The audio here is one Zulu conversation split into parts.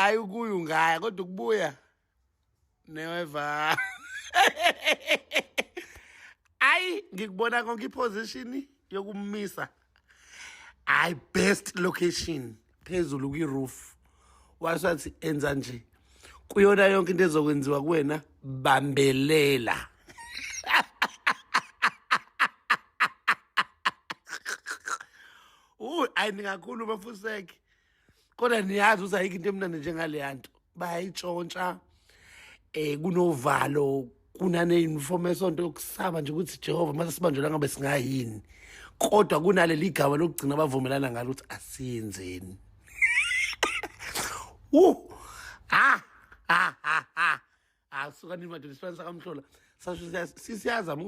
hayi ukuyo ngaya kodwa ukubuya never. Ayi ngikubona konke iposition yokumisa. I best location phezulu kwi-roof. Wasathi enza nje. Kuyona yonke into ezokwenziwa kuwena bambelela. Ayi ningakhuluma Fuseki. Kodwa niyazi ukuthi ayikho into emnandi njengale yanto. Bayayitshontsha. Kunovalo, kunane-uniform esonto yokusaba nje ukuthi Jehova mase sibanjwe ngabe singayini. Kodwa kunaleli igama lokugcina abavumelana ngalo ukuthi asiyenzeni. Suka nimadodana isifanisa kamhlola. Sisiyazama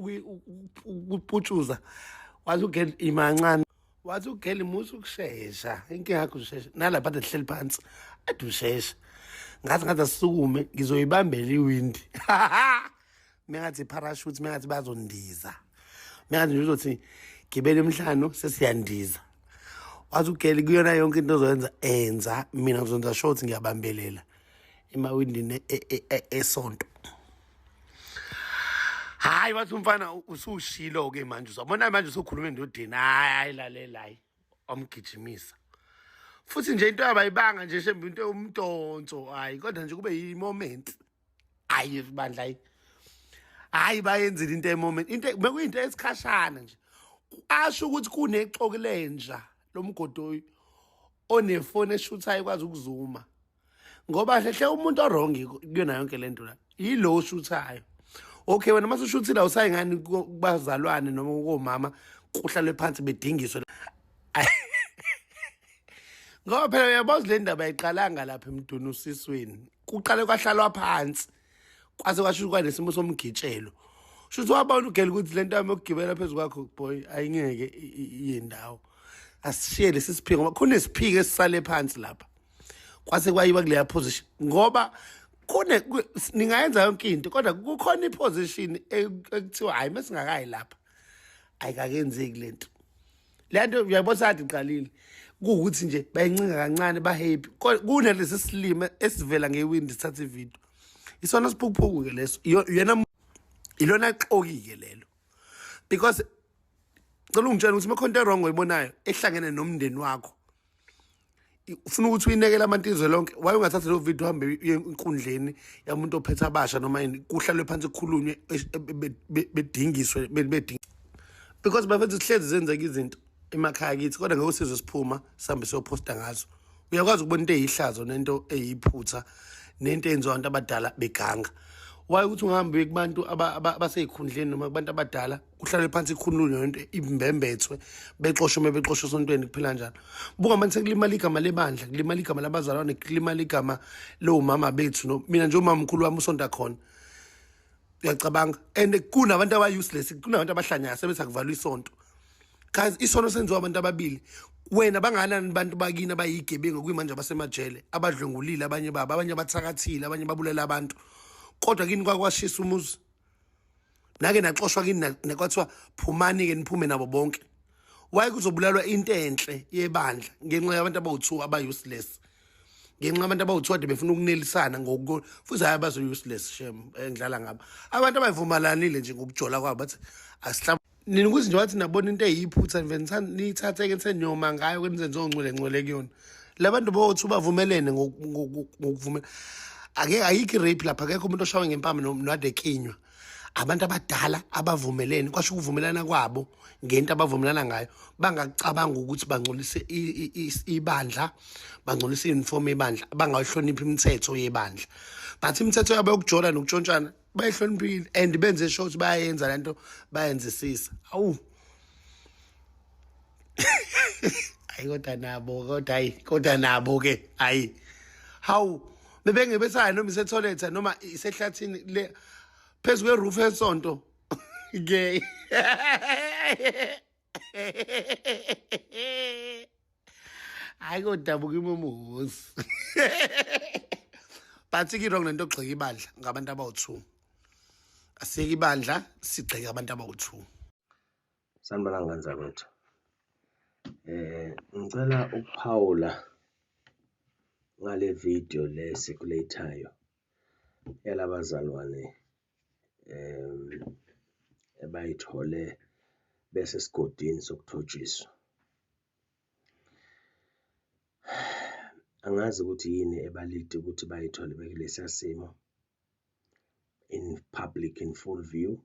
ukuputshuza. Wathi ugel imancane. Wathi ugel musu ukushesha. Inkinga yakho ushesha. Nalapha athi hleli phansi. Athi ushesha. Ngathi asisukume ngizoyibambela iwindi. Mengathi parachute mengathi bazondiza. Mengathi nje uzothi gibele emhlano sesiyandiza. Wathi ugel kuyona yonke into ozoyenza enza mina ngizonza short ngiyabambelela emawindini esonto. Hayi wathi umfana usushilo ke manje uzabona manje usukhuluma endodeni hayi lalela hayi omgijimisa. Futhi nje into abayibanga nje shembe into yomdonso hayi kodwa nje kube yi-moment. Hayi bandla hayi. Hayi bayenzile into e-moment. Into bekuyinto esikhashana nje. Asho ukuthi kunexokulenja lomgodoyi onefone eshuthayo kwazi ukuzuma. Ngoba hlehle umuntu orongi kuyona yonke lento la. Yilo oshuthayo. Okay wena mase ushuthile awusayingani kubazalwane noma komama kuhlalwe phansi bedingiswe. Ngoba phela uyabazi le ndaba ayiqalanga lapha emduni usisweni. Kuqale kwahlalwa phansi. Kwase kwashukwa nesimo somgitshelo. Shuthi wabona ugela ukuthi lento yami yokugibela phezulu kwakho boy ayingeke iyendawo. Asishiye lesiphingo ngoba khona isiphike esisale phansi lapha. Kwase kwayiba kuleya position ngoba ningayenza yonke into kodwa kukhona iposition ekuthiwa hayi masingakayi lapha ayikakenzeki lento. Lento uyabona sathi iqalile ukuthi nje bayincinga kancane bahappy kunalesi silima esivela ngewindi sithatha ivideo. Isona siphukuphuku ke leso yena ilona xokike lelo because ngicela ungitshela ukuthi makhonto wrong oyibonayo ehlangene nomndeni wakho ufuna ukuthi uyinekele amantizwe lonke waye ungathatha lo video uhambe enkundleni yamuntu ophethe abasha noma yini kuhlalwe phansi kukhulunywe bedingiswe because bafethu sihlezi zenzeka izinto emakhaya kithi kodwa ngeke usizwe siphuma sihambe siyoposta ngazo. Uyakwazi ukubona into eyihlazo nento eyiphutha nento enziwa abantu abadala beganga. Waye ukuthi ungahambe kubantu abaseyikhundleni noma kubantu abadala kuhlalwe phansi ikhulunywe into imbembethwe bexoshwe sontweni kuphela njalo. Buka manje sekulimala igama lebandla kulimala igama labazalwane kulimala igama lo mama bethu no mina nje umama mkhulu wami usonta khona. Uyacabanga and kunabantu aba-useless kunabantu abahlanyana sebethi akuvalwa isonto. Guys isono senziwa abantu ababili wena banganani abantu bakini abayigebengu kuyimanje abasemajele abadlwengulile abanye baba abanye abathakathile abanye babulela abantu kodwa kini kwakwashisa umuzi nake naxoshwa kini nakwathiwa phumani ke niphume nabo bonke. Waye kuzobulalwa into enhle yebandla ngenxa yabantu abawu2 aba-useless ngenxa yabantu abawu2 ade befuna ukunelisana ngoku futhi abazo-useless shem engidlala ngabo abantu abayivumalanile nje ngokujola kwabo bathi asihlamba nini ukuthi nje wathi nabona into eyiphutha nithathe-ke senyoma ngayo kwenizenze ongcwele kuyona. Labantu bo2 bavumelene ngokuvumela ayikho i-rape lapha akekho umuntu oshawe ngempama nowade kinywa. Abantu abadala abavumelene kwasho ukuvumelana kwabo ngento abavumelana ngayo bangacabanga ukuthi bangcolise ibandla bangcolise uniform yebandla bangayihloniphi imithetho yebandla but imithetho yabo yokujola nokutshontshana bayihloniphile and benze sure ukuthi bayenza lento bayenzisisa. Awu hayi kodwa nabo ke hayi hawu bebengebesaya noma isetoilet noma isehlathini le phezu kwe-roof esonto ke hayi kodabuka imumuzi but ki-wrong lento ogxeka ibandla ngabantu abawu2 asiyeke ibandla sigxeke abantu abawu2. Sanibona kanjani wethu? Ngicela ukuphawula ngale video le circulate-ayo yalabazalwane ebayithole bese sigodini sokuthotshiswa. Angazi ukuthi yini ebalide ukuthi bayithole bekulesiya simo in public, in full view,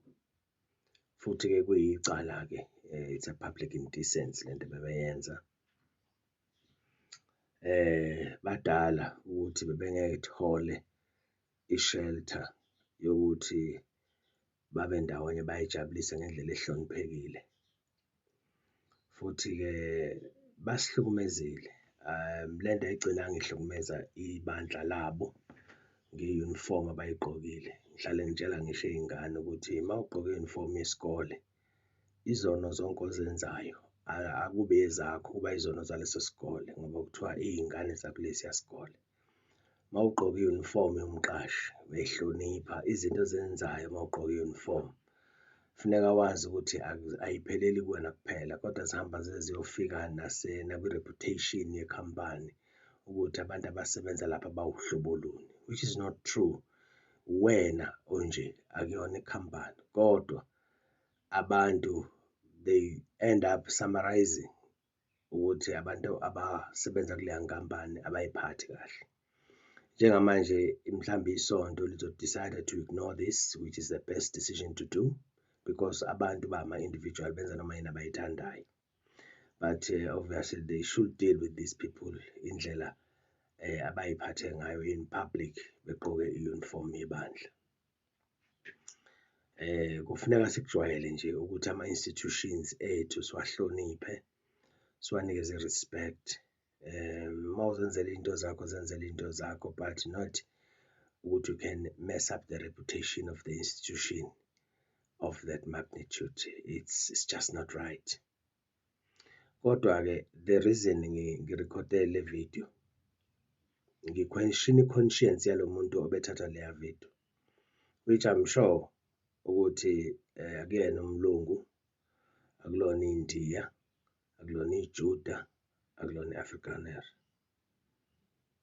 futhi-ke kuyicala-ke, it's a public indecency lento bebeyenza. Badala ukuthi bebengeke ithole i-shelter yokuthi babe ndawonye bayijabulise ngendlela ehloniphekile, futhi-ke basihlukumezile. Lento ayigcinanga ihlukumeza ibandla labo nge-uniform abayigqokile. Ngihlale ngitshela ngisho iy'ngane ukuthi uma ugqoke i-uniform yesikole, izono zonke ozenzayo akube ezakho, kuba izono zaleso sikole, ngoba kuthiwa iy'ngane zakulesiya sikole. Uma ugqoke i-uniform yomqashi uyayihlonipha, izinto ozenzayo uma ugqoke i-uniform kufuneka wazi ukuthi ayipheleli kuwena kuphela, kodwa zihamba ziyofika nakwi-reputation yekhampani ukuthi abantu abasebenza lapha bawuhlobo luni, which is not true. Wena onje akuyona ikhampani, kodwa abantu they end up summarizing ukuthi abantu abasebenza kuleya nkampani abayiphathi kahle. Njengamanje mhlawumbe isonto lizo-decide to ignore this, which is the best decision to do, because abantu bama-individual benza noma yini abayithandayo. But obviously they should deal with these people indlela abayiphathe ngayo in public begqoke i-uniform yebandla. Kufuneka sikujwayele nje ukuthi ama-institutions ethu siwahloniphe, siwanikeze respect. Uma uzenzela into zakho, zenzela into zakho, but not ukuthi you can mess up the reputation of the institution of that magnitude. It's just not right. Kodwa-ke the reason ngirekhode le video, ngi-question i-conscience yalo muntu obethatha leya video, which I'm sure ukuthi akuyena umlungu, akulona iNdiya, akulona iJuda, akulona i-Afrikaner,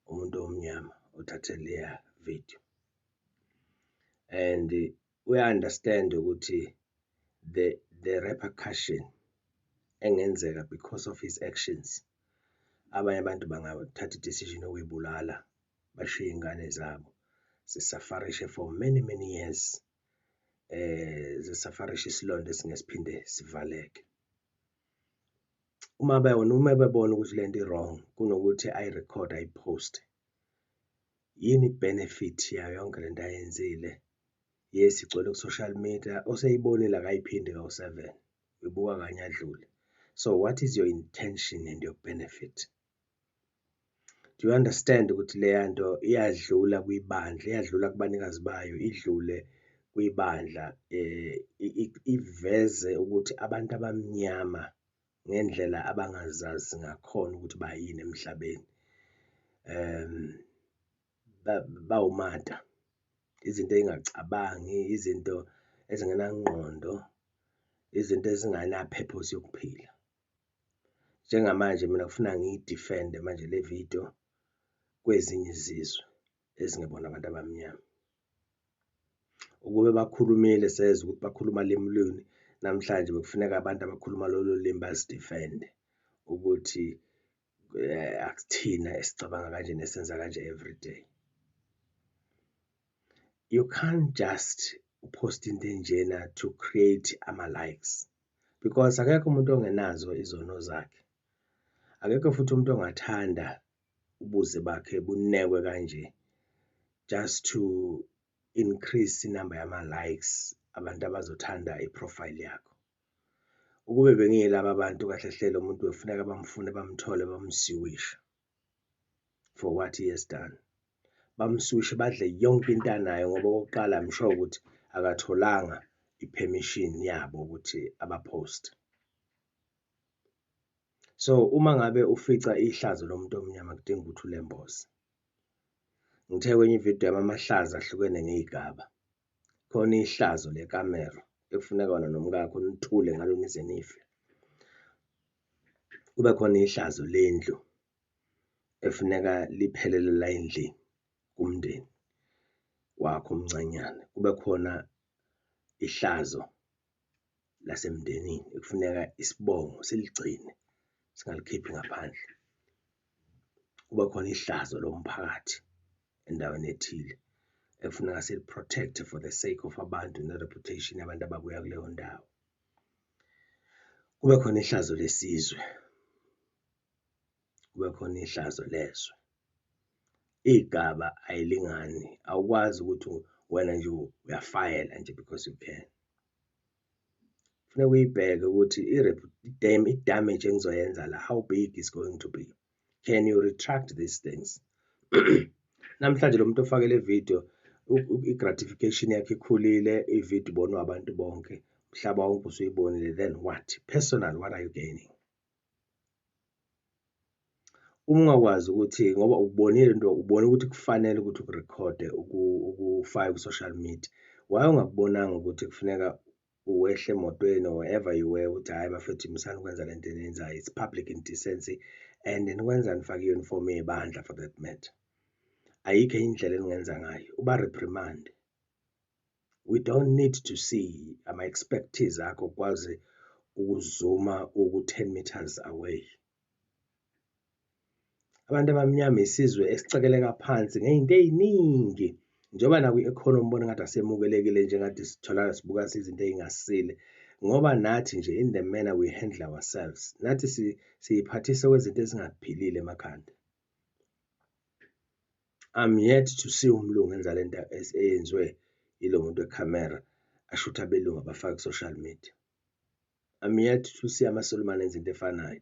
umuntu omnyama othathe leya video. And uya-understand ukuthi the repercussion engenzeka because of his actions. Abanye abantu bangathatha i-decision yokuyibulala, bashiye iy'ngane zabo zisafarishe for many years, zisafarishe isilonda esingesiphinde sivaleke. Uma bebona ukuthi lento i-wrong, kunokuthi ayirekhode ayiposte, yini i-benefit yayo yonke lento ayenzile? Yes, igcwele ku-social media, oseyibonile akayiphindi kawu-7, uyibuka kanye adlule. So what is your intention and your benefit? Do you understand ukuthi leya nto iyadlula kwibandla, iyadlula kubanikazi bayo, idlule kwibandla, iveze ukuthi abantu abamnyama ngendlela abangazazi ngakhona ukuthi bayini emhlabeni, bawumata, izinto ey'ngacabangi, izinto ezingenangqondo, izinto ezingana-purpose yokuphila. Njengamanje mina kufuna ngiyidifende manje le video kwezinye izizwe ezingebona abantu abamnyama. Ukube bakhulumile sezwe ukuthi bakhuluma limi luni, namhlanje bekufuneka abantu abakhuluma lolo limi bazidifende ukuthi akuthina esicabanga kanje nesenza kanje every day. You can't just post into enjena to create ama-likes, because akekho umuntu ongenazo izono zakhe. Akekho futhi umuntu ongathanda ubuze bakhe bunekwe kanje just to increase inamba yama-likes, abantu abazothanda iprofile yakho. Ukube bengiyilaba abantu kahle hle lo muntu befuneka bamfune, bamthole, bamsiwishe for what he has done. Bamsiwishe, badle yonke into anayo, ngoba okokuqala I'm sure ukuthi akatholanga i-permission yabo ukuthi abapost. So uma ngabe ufica ihlazo lomuntu omnyama kudinga ukuthi ulemboze. Ngithe kwenye ividiyo yami amahlazo ahlukene ngey'gaba. Khona ihlazo lekamero ekufuneka wena nomkakho nithule ngalo nize nife. Kube khona ihlazo lendlu efuneka liphelele la endlini kumndeni wakho omncanyana. Kube khona ihlazo lasemndenini ekufuneka isibongo siligcine singalikhiphi ngaphandle. Kube khona ihlazo lomphakathi endaweni ethile ekufuneka sili-protect-e for the sake of abantu ne-reputation yabantu ababuya kuleyo ndawo. Kube khona ihlazo lesizwe, kube khona ihlazo lezwe. Igaba ayilingani, awukwazi ukuthi wena nje uyafayela nje because you can. Kufuneka uyibheke ukuthi i-damage engizoyenza la, how big is going to be? Can you retract these things? Namhlanje lo muntu ofake le video i-gratification yakhe ikhulile, i-video ibonwa abantu bonke, umhlaba wonke usuyibonile, then what? Personal, what are you gaining? Uma ungakwazi ukuthi ngoba ukubonile into, ubone ukuthi kufanele ukuthi ukurekhode ukufake ku-social media, why ungakubonanga ukuthi kufuneka uwehle emotweni or wherever you were ukuthi hayi bafethu imisani ukwenza lento eniyenzayo, it's public indecency and nikwenza nifake i-uniform yebandla for that matter. Ayikho indlela eningenza ngayo, uba reprimand. We don't need to see ama-expertise akho kwazi ukuzuma 10 meters away. Abantu abamnyama isizwe esicekeleka phansi ngey'nto ey'ningi, njengoba naku i-economy ubona ngathi asemukelekile nje ngathi sitholakala sibuka izinto ey'ngasile, ngoba nathi nje in the manner we handle ourselves, nathi siyiphathisa kwezinto ezingaphilile emakhanda. I'm yet to see umlungu enza lento eyenziwe yilo muntu wekhamera ashutha abelungu abafake ku-social media. I'm yet to see amaSolomon enza into efanayo.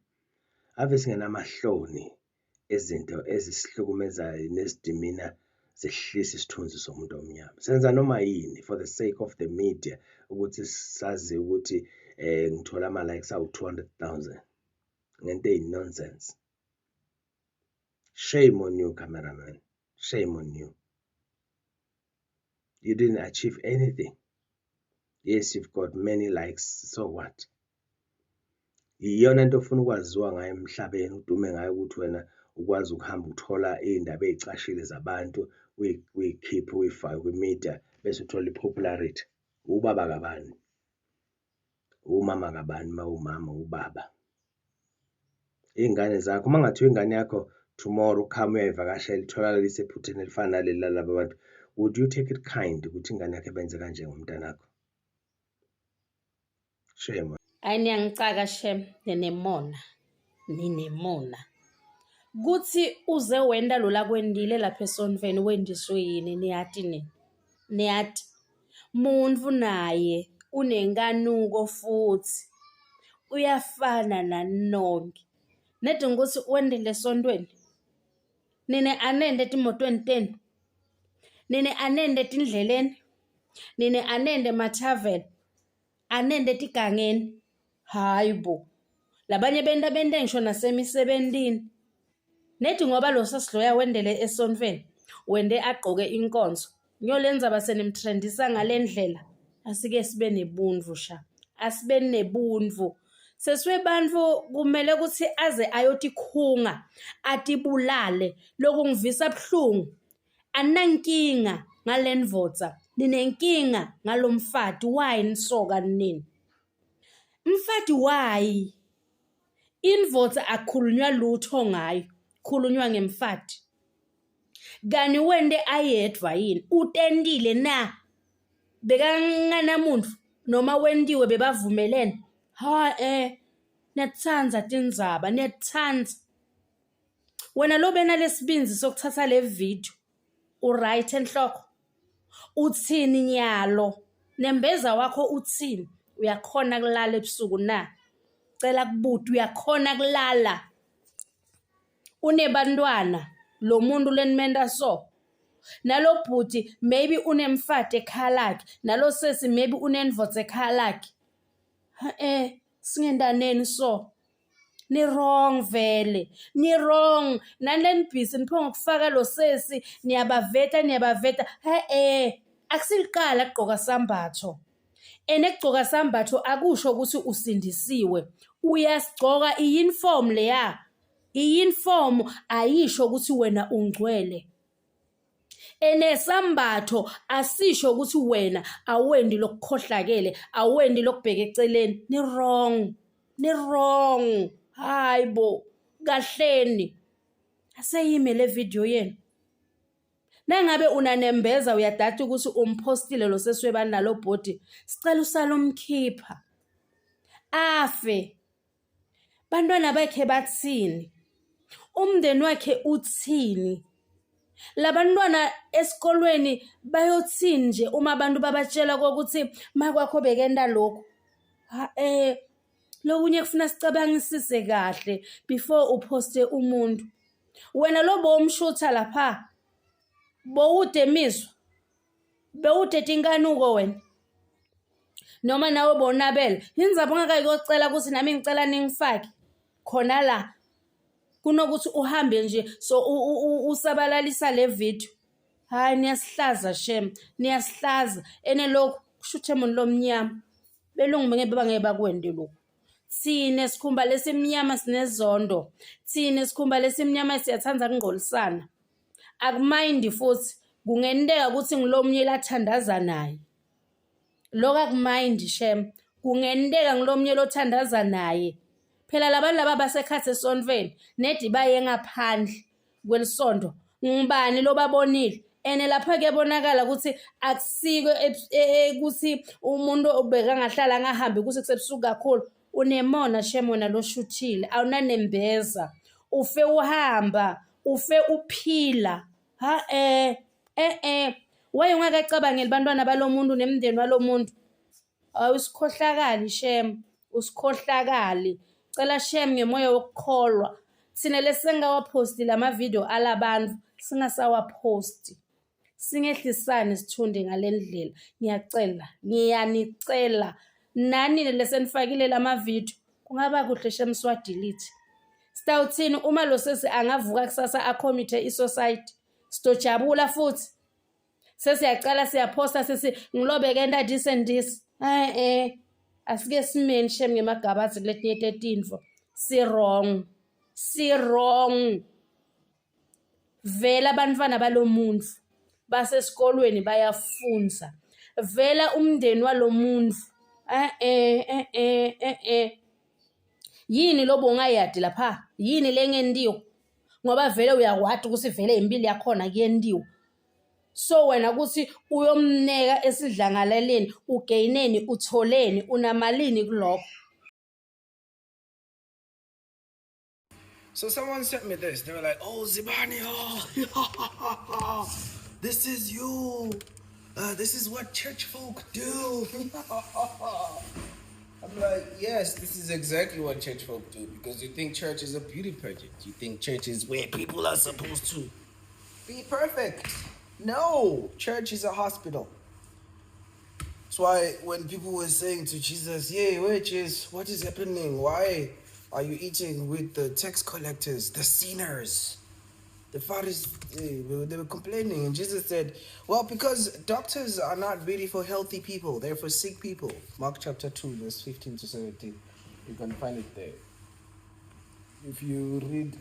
Ave singenamahloni ezinto ezisihlukumezayo nezidimina zehlisa isithunzi somuntu omnyama. Senza noma yini for the sake of the media ukuthi sazi ukuthi ngithola ama-likes awu-200,000 ngento eyi-nonsense. Shame on you, cameraman. Shame on you. You didn't achieve anything. Yes, you've got many likes, so what? Iyona nto ofuna ukwaziwa ngayo emhlabeni, udume ngayo ukuthi wena ukwazi ukuhamba uthola iy'ndaba ey'cashile zabantu, uyikhiphe uyifake kwi-media bese uthola i-popularity. Ubaba kabani? Umama kabani uma umama, ubaba? Iy'ngane zakho, uma ngathiwa ingane yakho tomorrow ukhama uyayivakashela itholakala isephutheni elifana naleli lalaba bantu, would you take it kind ukuthi ingane yakho benze kanje ngomntanakho? Shame. Hayi niyangicaka shem, ninemona. Kuthi uze wenda lola kwendile lapha eSonveni wendiswe yini niyathi nini? Niyathi muntu naye unenkanuko futhi uyafana nanonke. Nedinga ukuthi wendele esontweni. Nine anende timotweni tenu. Nine anende tindleleni. Nine anende mathaveni. Anende tigangeni. Hayibo. Labanye benda ngisho nasemisebentini. Nethi ngoba lo sasidloya wendele eSonveni, wende agqoke inkonzo. Nyolenza basenimtrendisa ngalendlela. Asike sibe nebundvu sha. Asibe nebundvu. Sesiwe bantfu kumele ukuthi aze ayotikhunga, atibulale, lokungivisa buhlungu. Anankinga ngalenvodza, ninenkinga ngalomfati, why nisoka nini? Mfati why? Invodza akhulunywa lutho ngayo, khulunywa ngemfati. Kani wende ayedwa yini? Utendile na? Bekangana muntu noma wendiwe bebavumelene? Niyatsanza tindzaba, niyatsanza. Wena lo bena lesibinzi sokuthatha le video, uright enhloko. Uthini nyalo? Nembeza wakho uthini? Uyakhona kulala ebusuku na? Cela kubuthi uyakhona kulala. Unebantwana, lo muntu lenimenda so. Nalo bhuti maybe unemfati ekhalaki, nalo sesi maybe unenvodza ekhalaki. Singendaneni so. Ni wrong vele. Ni wrong. Naleni busy niphonga kufaka lo sesi, niyabaveta. Akusilikala kugqoka sambatho. Ekugqoka sambatho akusho ukuthi usindisiwe. Uyasigqoka i-uniform leya. I-uniform ayisho ukuthi wena ungcwele. Enesambatho asisho ukuthi wena awendi lokukhohlakele, awendi lokubheka eceleni. Ni wrong. Hayibo, kahleni. Aseyime le video yenu. Nangabe unanembeza uyadata ukuthi umpostile lo seswebani nalo bhodi, sicela usale umkhipha. Afe. Bantwana bakhe bathini? Umndeni wakhe uthini? Labantwana esikolweni bayothini nje uma abantu babatshela ukuthi makwakho bekenda lokho. Lokunye kufuna sicabangisise kahle before uposte umuntu. Wena lo bomshutha lapha. Bowude miswa. Bewude tinkanuko wena. Noma nawe bonabela. Yinzaba ungakayocela ukuthi nami ngicela ningifake khona la. Kunokuthi uhambe nje so usabalalisa le video. Hayi niyasihlaza shem, niyasihlaza. Lokho kushuthe umuntu lomnyama. Belungu ngeke bakwende lokho. Sine sikhumba lesimnyama sinezondo. Sine sikhumba lesimnyama siyathanda ukungcolisana. Akumind futhi kungendeka ukuthi ngilomnye lathandaza naye. Lokho akumind shem. Kungendeka ngilomnye lothandaza naye. Phela labantu laba basekhathe esonveni nedi baye ngaphandle kwelisondo. Ngibani lo babonile? Lapha kuyabonakala ukuthi akusiko ukuthi umuntu obeka ngahlala ngahambe ukuthi kusebusuku kakhulu. Unemona shemona lo shuthile, awunanembeza. Ufe uhamba, ufe uphila. Waye ungakacabangeli bantwana balomuntu nemndeni walomuntu. Usikhohlakali shem, usikhohlakali. Cela shem ngemoya wokukholwa. Sine lesengawaposti lama video alabantu singasawaposti. Singehlisane sithunde ngalendlela. Ngiyanicela. Nani lesenifakile lama video kungaba kuhle shem swa delete. Stawuthini uma lo sesi angavuka kusasa acommit isociety. Sitojabula futhi. Sesiyaqala siyaposta sesi ngilobeke enda this and this. Asike simeni shem ngemagabathi letinye tetinfo. Si wrong. Vela abantwana balomuntu basesikolweni bayafunza. Vela umndeni walomuntu. Yini lobo ngayadi lapha? Yini lengendiyo? Ngoba vele uyakwadi ukuthi vele impilo yakhona kuyendiwa. So wena ukuthi uyomneka esidlangalaleni, ugaineni, utholeni, unamalini kulokho. So someone sent me this. They were like, "Oh, Zibani, oh, this is you. This is what church folk do." I'm like, yes, this is exactly what church folk do, because you think church is a beauty pageant. You think church is where people are supposed to be perfect. No, church is a hospital. That's why when people were saying to Jesus, "Yeah, what is happening? Why are you eating with the tax collectors, the sinners?" The Pharisees, they were complaining, and Jesus said, "Well, because doctors are not really for healthy people; they're for sick people." Mark chapter 2, verse 15 to 17. You can find it there. If you read,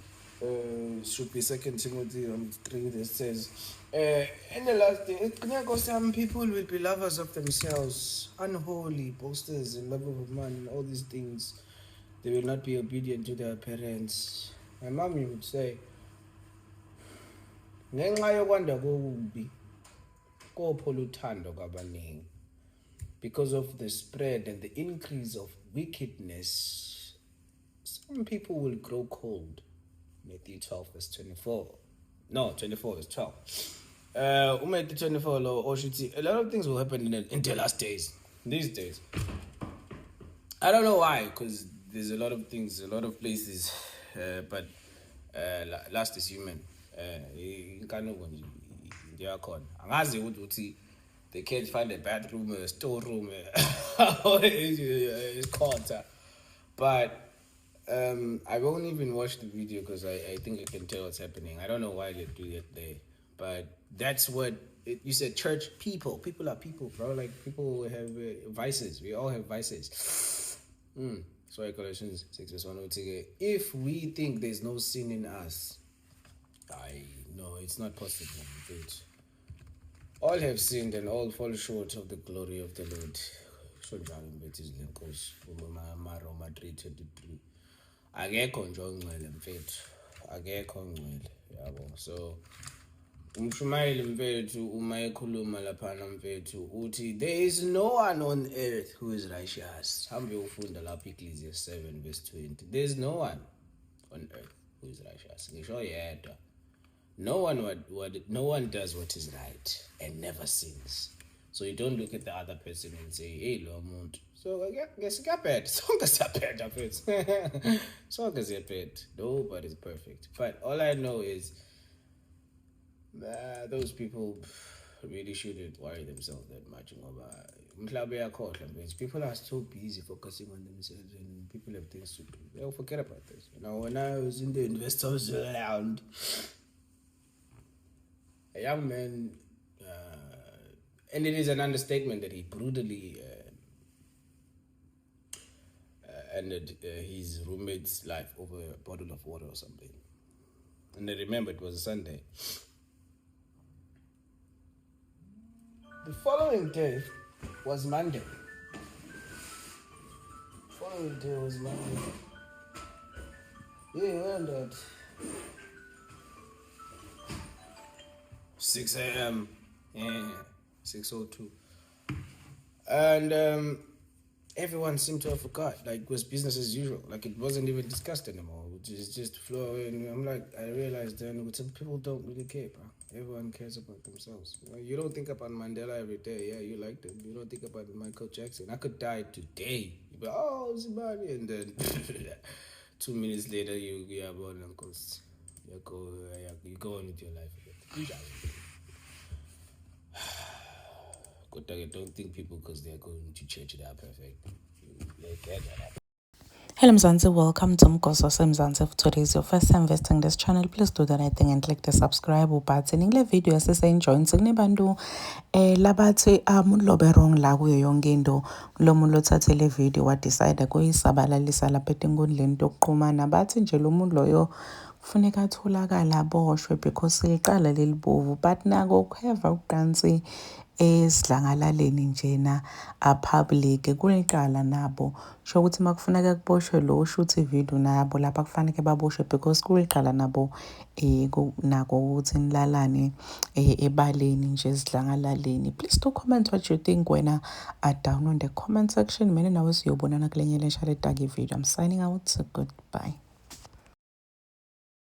should be 2 Timothy 3, that says, in the last day, some people will be lovers of themselves, unholy, boasters, and lovers of man, and all these things. They will not be obedient to their parents. My mommy would say, ngenxa yokwanda kokubi kophola uthando kwabaningi, because of the spread and the increase of wickedness, some people will grow cold. Matthew 12 verse 24. No, 24 verse 12. Matthew 24 or should see a lot of things will happen in the last days, these days. I don't know why, because there's a lot of things, a lot of places, but last is human. They can't find a bathroom, a storeroom, it's called. But I won't even watch the video because I think I can tell what's happening. I don't know why they do it there, but that's what you said. Church people are people, bro. Like people have vices. We all have vices. So Colossians 6 verse 1, if we think there's no sin in us, no, it's not possible. All have sinned and all fall short of the glory of the Lord. So Roma 3:23. Akekho nje ongcwele mfethu. Akekho ongcwele, yabo. So umshumayeli mfethu uma ekhuluma laphana mfethu uthi there is no one on earth who is righteous. Hambe ufunda lapha Ecclesiastes 7 verse 20. There is no one on earth who is righteous. Ngisho yedwa. No one does what is right and never sins. So you don't look at the other person and say, hey, lo muntu. So I guess bad. Sonke siyaphetha mfethu. Sonke siyaphetha. Nobody's perfect. But all I know is those people really shouldn't worry themselves that much. People are so busy focusing on themselves and people have things to do. They'll forget about this. When I was in the investors round, a young man, and it is an understatement that he brutally ended his roommate's life over a bottle of water or something. And I remember it was a Sunday. The following day was Monday. Yeah, well, that 6 a.m. Yeah, 6:02. And everyone seemed to have forgot. Like, it was business as usual. Like, it wasn't even discussed anymore. It was just flowing. I'm like, I realized then some people don't really care, bro. Everyone cares about themselves. You don't think about Mandela every day. Yeah, you like them. You don't think about Michael Jackson. I could die today. You go, oh, Zimbabwe. And then 2 minutes later, you have one because you go on with your life again. I don't think people, because they're going to church, they are perfect. They get that. Hello Mzansi, welcome to Mgoso Mzansi. If today is your first time visiting this channel, please do the right thing and click the subscribe button. In the video enjoying signibandu labathi amulobe wrong la kuyo yonke into lo muntu othathe le video wa decide kuyisabalalisa lapha enkundleni yokuqhumana bathi nje lo muntu loyo kufuneka atholakala aboshwe because iqala lelibovu but nako kuheva uqansi esidlangalaleni njena public kuliqala nabo sho ukuthi makufuneka kuboshwe lo shoot video nabo lapha kufanele baboshwe because kuliqala nabo nako ukuthi nilalane ebaleni nje esidlangalaleni. Please do comment what you think wena down on the comment section. Mina nawe siyobonana kulenye lesha le video. I'm signing out. Goodbye.